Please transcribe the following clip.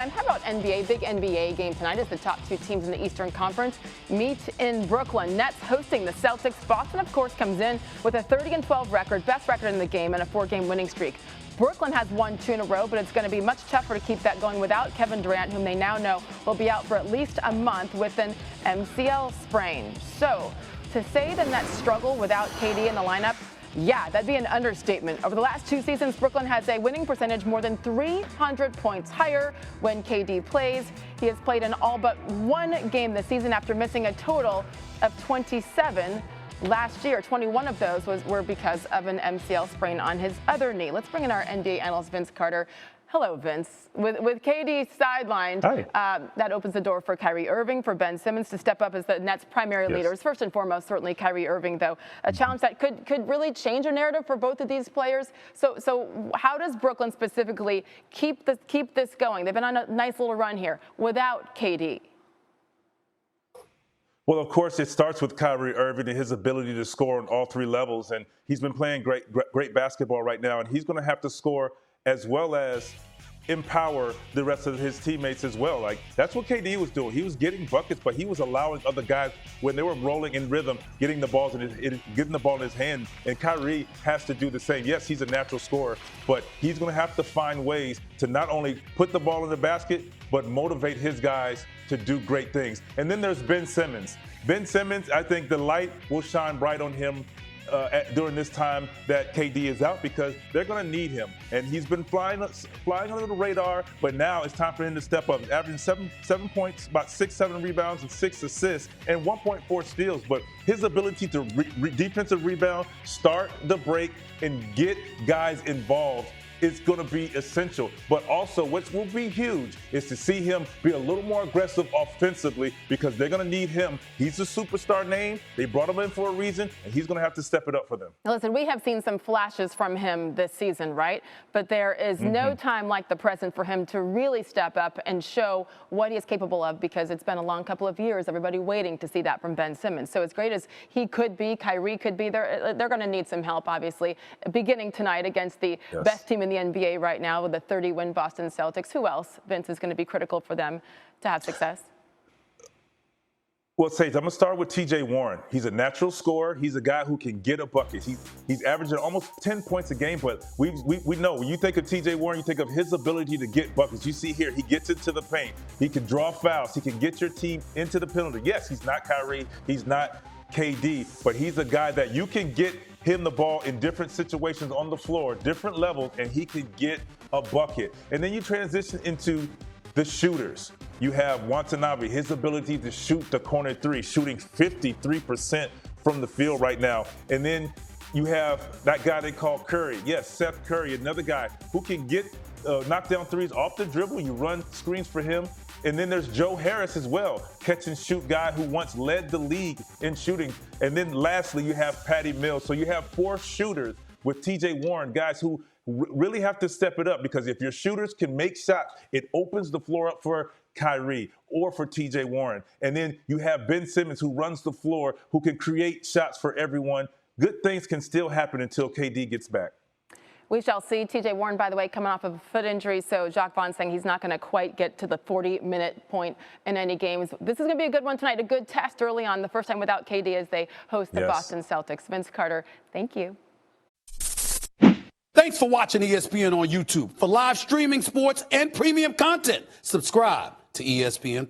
And how about NBA? Big NBA game tonight as the top two teams in the Eastern Conference meet in Brooklyn. Nets hosting the Celtics. Boston, of course, comes in with a 30-12 record, best record in the game, and a 4-game winning streak. Brooklyn has won 2 in a row, but it's going to be much tougher to keep that going without Kevin Durant, whom they now know will be out for at least a month with an MCL sprain. So to say the Nets struggle without KD in the lineup, yeah, that'd be an understatement. Over the last 2 seasons, Brooklyn has a winning percentage more than 300 points higher when KD plays. He has played in all but 1 game this season after missing a total of 27 last year. 21 of those were because of an MCL sprain on his other knee. Let's bring in our NBA analyst, Vince Carter. Hello, Vince. With KD sidelined, that opens the door for Kyrie Irving, for Ben Simmons to step up as the Nets' primary leaders. First and foremost, certainly Kyrie Irving, though, a challenge that could really change a narrative for both of these players. So how does Brooklyn specifically keep this going? They've been on a nice little run here without KD. Well, of course, it starts with Kyrie Irving and his ability to score on all 3 levels, and he's been playing great basketball right now, and he's going to have to score as well as empower the rest of his teammates as well. Like, that's what KD was doing. He was getting buckets, but he was allowing other guys, when they were rolling in rhythm, getting the ball in his hand. And Kyrie has to do the same. Yes, he's a natural scorer, but he's going to have to find ways to not only put the ball in the basket, but motivate his guys to do great things. And then there's Ben Simmons. Ben Simmons, I think the light will shine bright on him during this time that KD is out, because they're going to need him. And he's been flying under the radar, but now it's time for him to step up. He's averaging 7 points, about 6-7 rebounds, and 6 assists, and 1.4 steals. But his ability to defensive rebound, start the break, and get guys involved is going to be essential. But also, what will be huge is to see him be a little more aggressive offensively, because they're going to need him. He's a superstar name. They brought him in for a reason, and he's going to have to step it up for them. Now listen, we have seen some flashes from him this season, right? But there is no time like the present for him to really step up and show what he is capable of, because it's been a long couple of years, everybody waiting to see that from Ben Simmons. So as great as he could be, Kyrie could be, they're going to need some help, obviously, beginning tonight against the best team in the NBA right now with the 30-win Boston Celtics. Who else, Vince, is going to be critical for them to have success? Well, Sage, I'm going to start with TJ Warren. He's a natural scorer. He's a guy who can get a bucket. He's averaging almost 10 points a game, but we know when you think of TJ Warren, you think of his ability to get buckets. You see here, he gets into the paint. He can draw fouls. He can get your team into the penalty. Yes, he's not Kyrie. He's not KD, but he's a guy that you can get him the ball in different situations on the floor, different levels, and he can get a bucket. And then you transition into the shooters. You have Watanabe, his ability to shoot the corner 3, shooting 53% from the field right now. And then you have that guy they call Curry. Yes, Seth Curry, another guy who can get knockdown threes off the dribble. You run screens for him. And then there's Joe Harris as well, catch and shoot guy who once led the league in shooting. And then lastly, you have Patty Mills. So you have 4 shooters with TJ Warren, guys who really have to step it up, because if your shooters can make shots, it opens the floor up for Kyrie or for TJ Warren. And then you have Ben Simmons, who runs the floor, who can create shots for everyone. Good things can still happen until KD gets back. We shall see. TJ Warren, by the way, coming off of a foot injury, so Jacques Vaughn saying he's not going to quite get to the 40-minute point in any games. This is going to be a good one tonight, a good test early on, the first time without KD as they host the Boston Celtics. Vince Carter, thank you. Thanks for watching ESPN on YouTube. For live streaming, sports, and premium content, subscribe to ESPN+.